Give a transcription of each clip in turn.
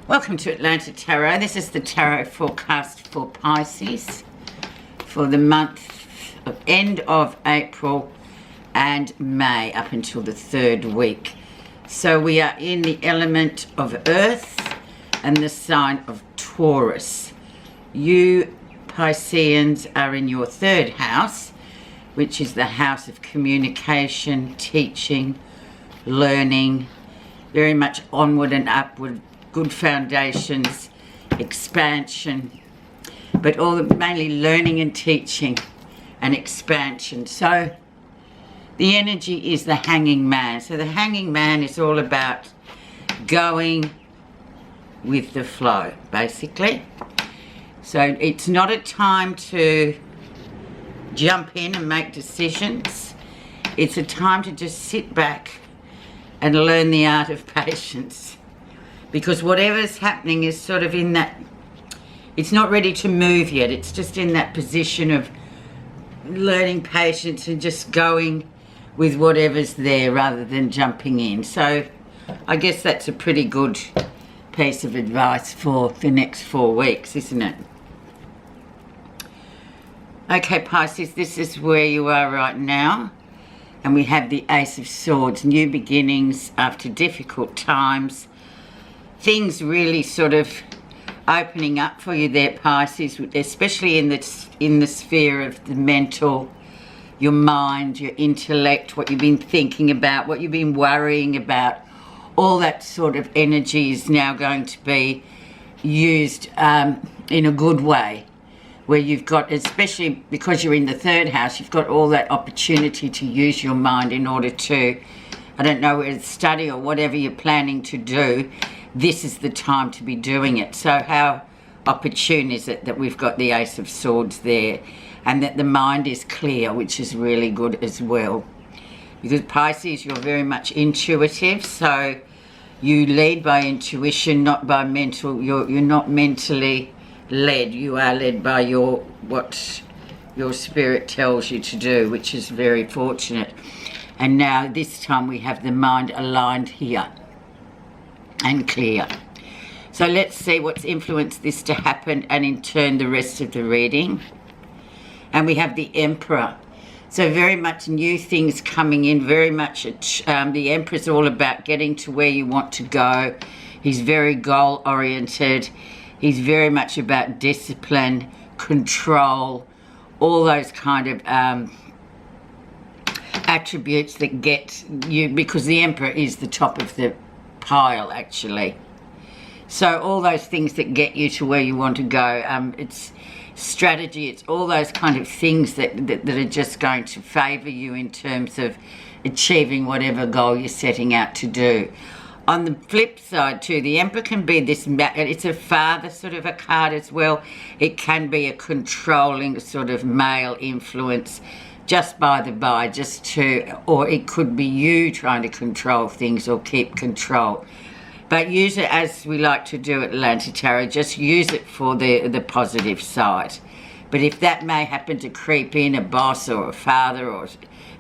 Welcome to Untitled Tarot. This is the tarot forecast for Pisces for the month of end of April and May up until the third week. So we are in the element of Earth and the sign of Taurus. You Pisceans are in your third house, which is the house of communication, teaching, learning, very much onward and upward, good foundations, expansion, but mainly learning and teaching and expansion. So the energy is the hanging man. So the hanging man is all about going with the flow, basically. So it's not a time to jump in and make decisions. It's a time to just sit back and learn the art of patience. Because whatever's happening is sort of in that, it's not ready to move yet. It's just in that position of learning patience and just going with whatever's there rather than jumping in. So I guess that's a pretty good piece of advice for the next 4 weeks, isn't it? Okay, Pisces, this is where you are right now. And we have the Ace of Swords, new beginnings after difficult times. Things really sort of opening up for you there, Pisces, especially in the sphere of the mental, your mind, your intellect, what you've been thinking about, what you've been worrying about. All that sort of energy is now going to be used in a good way, where you've got, especially because you're in the third house, you've got all that opportunity to use your mind in order to, I don't know, whether it's study or whatever you're planning to do. This is the time to be doing it. So how opportune is it that we've got the Ace of Swords there and that the mind is clear, which is really good as well. Because Pisces, you're very much intuitive, so you lead by intuition, not by mental. You're not mentally led. You are led by what your spirit tells you to do, which is very fortunate. And now this time we have the mind aligned here and clear. So let's see what's influenced this to happen and in turn the rest of the reading. And we have the Emperor. So very much new things coming in, very much the Emperor's all about getting to where you want to go. He's very goal oriented. He's very much about discipline, control, all those kind of attributes that get you, because the Emperor is the top of the pile actually. So all those things that get you to where you want to go, it's strategy, it's all those kind of things that are just going to favour you in terms of achieving whatever goal you're setting out to do. On the flip side too, the Emperor can be this, it's a father sort of a card as well. It can be a controlling sort of male influence, just by the by, just to, or it could be you trying to control things or keep control. But use it, as we like to do at Untitled Tarot, just use it for the positive side. But if that may happen to creep in, a boss or a father or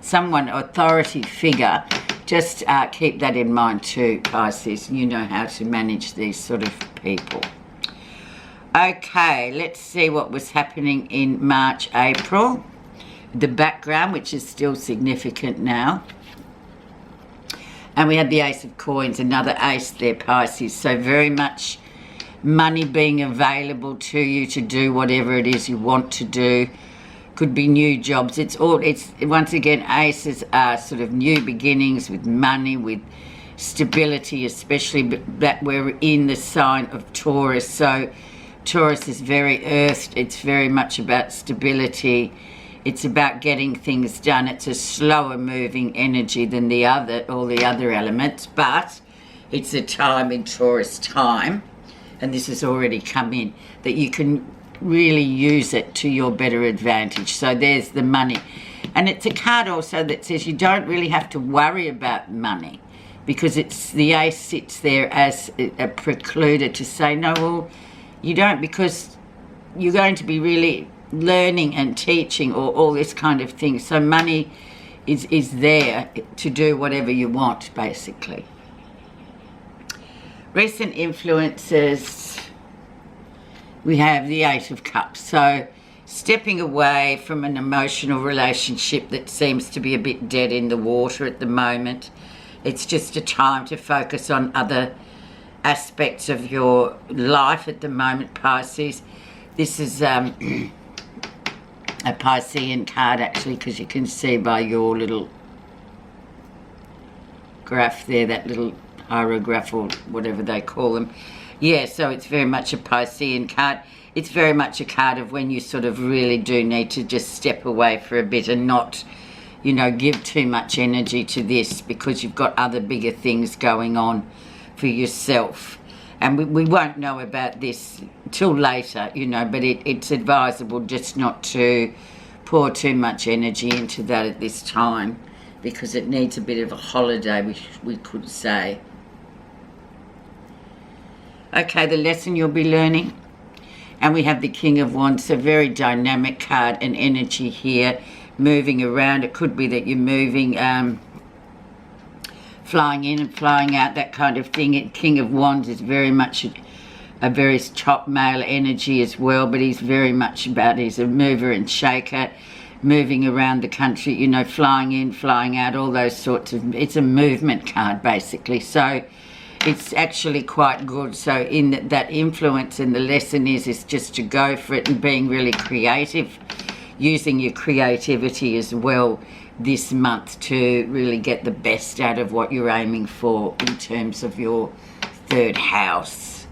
someone, authority figure, just keep that in mind too, Pisces. You know how to manage these sort of people. Okay, let's see what was happening in March, April. The background, which is still significant now. And we had the Ace of Coins, another ace there, Pisces. So very much money being available to you to do whatever it is you want to do. Could be new jobs. It's once again, aces are sort of new beginnings with money, with stability, especially that we're in the sign of Taurus. So Taurus is very earthed. It's very much about stability. It's about getting things done. It's a slower moving energy than all the other elements, but it's a time in Taurus time, and this has already come in, that you can really use it to your better advantage. So there's the money. And it's a card also that says you don't really have to worry about money, because it's the ace sits there as a precluder to say, no, well, you don't, because you're going to be really learning and teaching or all this kind of thing. So money is there to do whatever you want, basically. Recent influences, we have the Eight of Cups. So stepping away from an emotional relationship that seems to be a bit dead in the water at the moment. It's just a time to focus on other aspects of your life at the moment, Pisces. This is a Piscean card, actually, because you can see by your little graph there, that little hieroglyph or whatever they call them. Yeah, so it's very much a Piscean card. It's very much a card of when you sort of really do need to just step away for a bit and not, you know, give too much energy to this, because you've got other bigger things going on for yourself. And we won't know about this till later, you know, but it's advisable just not to pour too much energy into that at this time, because it needs a bit of a holiday, we could say. Okay, the lesson you'll be learning. And we have the King of Wands, a very dynamic card and energy here, moving around. It could be that you're moving, flying in and flying out, that kind of thing. King of Wands is very much a very top male energy as well, but he's very much he's a mover and shaker, moving around the country, you know, flying in, flying out, all those sorts of, it's a movement card basically. So it's actually quite good. So in that influence, and the lesson is just to go for it and being really creative, using your creativity as well this month to really get the best out of what you're aiming for in terms of your third house.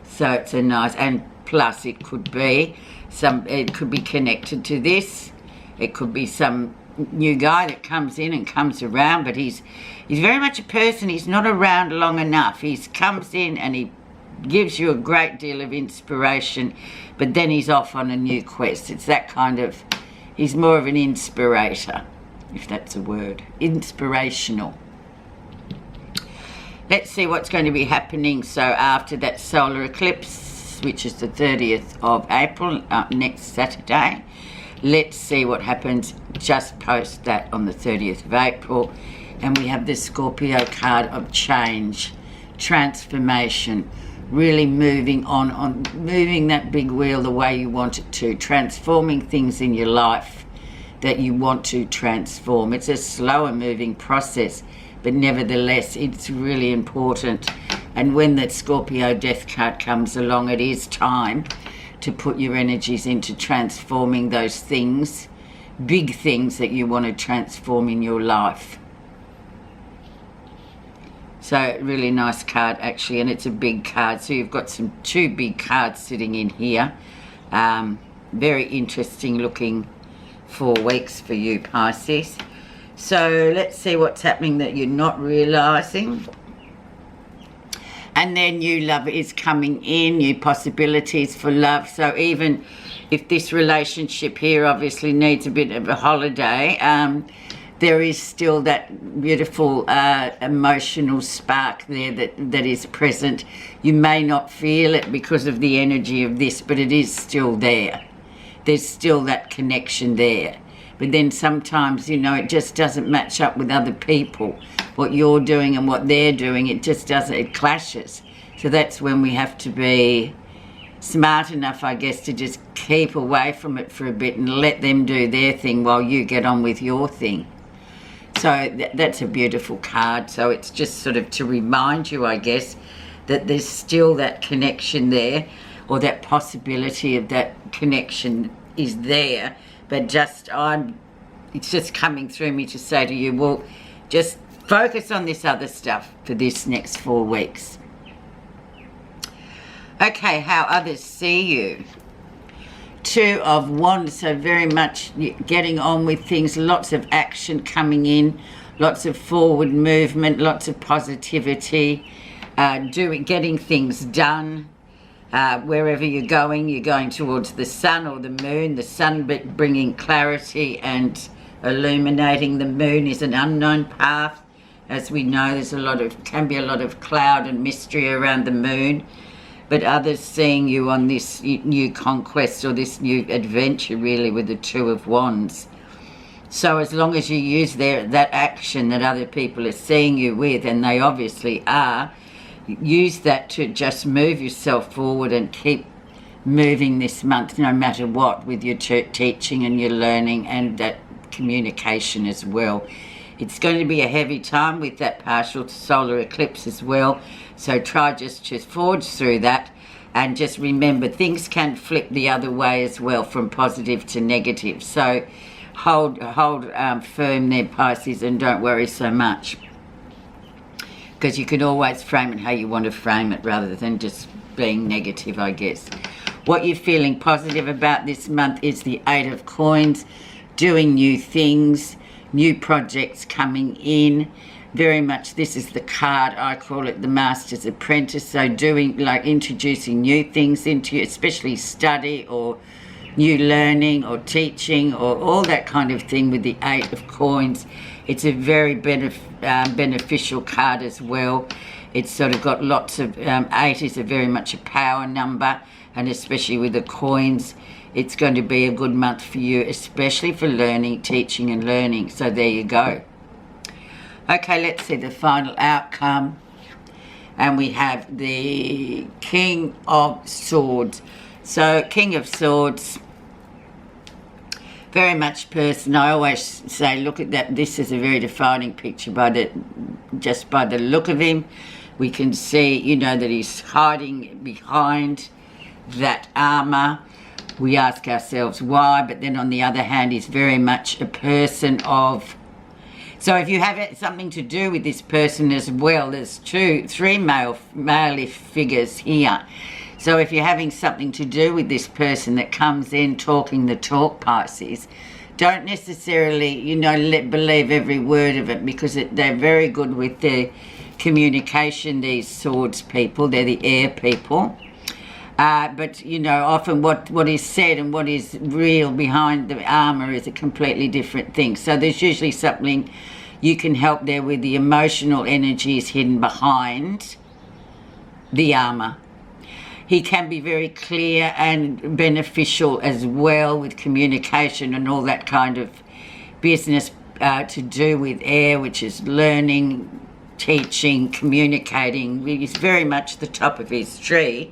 So it's a nice, and plus it could be connected to this. It could be some new guy that comes in and comes around, but he's very much a person. He's not around long enough. He comes in and he gives you a great deal of inspiration, but then he's off on a new quest. It's that kind of, he's more of an inspirator, if that's a word. Inspirational. Let's see what's going to be happening. So after that solar eclipse, which is the 30th of April, next Saturday, let's see what happens just post that on the 30th of April. And we have this Scorpio card of change, transformation, really moving on moving that big wheel the way you want it to, transforming things in your life that you want to transform. It's a slower moving process, but nevertheless it's really important. And when that Scorpio death card comes along, it is time to put your energies into transforming those things, big things that you want to transform in your life. So really nice card actually, and it's a big card. So you've got two big cards sitting in here. Very interesting looking 4 weeks for you, Pisces. So let's see what's happening that you're not realizing. And then new love is coming in, new possibilities for love. So even if this relationship here obviously needs a bit of a holiday, there is still that beautiful emotional spark there that is present. You may not feel it because of the energy of this, but it is still there. There's still that connection there. But then sometimes, you know, it just doesn't match up with other people. What you're doing and what they're doing, it just doesn't, it clashes. So that's when we have to be smart enough, I guess, to just keep away from it for a bit and let them do their thing while you get on with your thing. So that's a beautiful card. So it's just sort of to remind you, I guess, that there's still that connection there, or that possibility of that connection is there. But just it's just coming through me to say to you, well, just focus on this other stuff for this next 4 weeks. Okay, how others see you. 2 of Wands, so very much getting on with things, lots of action coming in, lots of forward movement, lots of positivity, getting things done. Wherever you're going towards the sun or the moon. The sun bringing clarity and illuminating. The moon is an unknown path. As we know, can be a lot of cloud and mystery around the moon. But others seeing you on this new conquest or this new adventure, really, with the 2 of Wands. So as long as you use that action that other people are seeing you with, and they obviously are, use that to just move yourself forward and keep moving this month, no matter what, with your teaching and your learning and that communication as well. It's going to be a heavy time with that partial solar eclipse as well, so try just to forge through that, and just remember things can flip the other way as well, from positive to negative. So hold firm there, Pisces, and don't worry so much, because you can always frame it how you want to frame it rather than just being negative, I guess. What you're feeling positive about this month is the 8 of Coins, doing new things, new projects coming in. Very much this is the card, I call it the Master's Apprentice. So doing, like, introducing new things into you, especially study or new learning or teaching or all that kind of thing with the 8 of Coins. It's a very beneficial card as well. It's sort of got lots of, 8 is a very much a power number, and especially with the coins, it's going to be a good month for you, especially for learning, teaching and learning. So there you go. Okay, let's see the final outcome. And we have the King of Swords. So King of Swords, very much person. I always say, look at that. This is a very defining picture just by the look of him. We can see, you know, that he's hiding behind that armor. We ask ourselves why, but then on the other hand, he's very much a person of... So if you have something to do with this person as well, there's three male figures here. So if you're having something to do with this person that comes in talking the talk, Pisces, don't necessarily, you know, believe every word of it, because they're very good with their communication, these swords people. They're the air people. But, you know, often what is said and what is real behind the armour is a completely different thing. So there's usually something you can help there with. The emotional energies hidden behind the armour. He can be very clear and beneficial as well with communication and all that kind of business to do with air, which is learning, teaching, communicating. He's very much the top of his tree.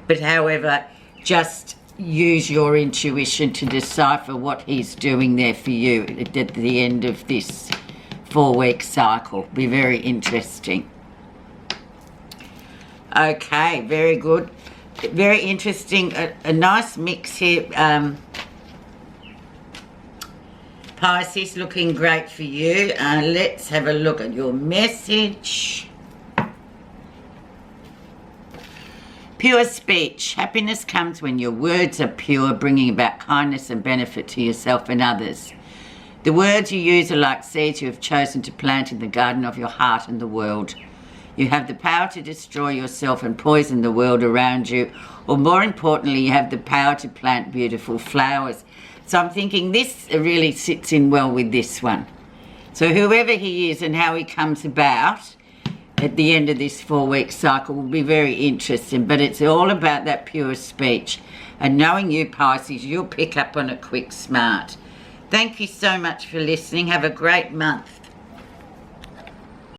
But however, just use your intuition to decipher what he's doing there for you at the end of this 4-week cycle. Be very interesting. Okay, very good. Very interesting. A nice mix here. Pisces, looking great for you. Let's have a look at your message. Pure speech. Happiness comes when your words are pure, bringing about kindness and benefit to yourself and others. The words you use are like seeds you have chosen to plant in the garden of your heart and the world. You have the power to destroy yourself and poison the world around you, or more importantly, you have the power to plant beautiful flowers. So I'm thinking this really sits in well with this one. So whoever he is and how he comes about at the end of this 4-week cycle will be very interesting, but it's all about that pure speech. And knowing you, Pisces, you'll pick up on it quick, smart. Thank you so much for listening. Have a great month.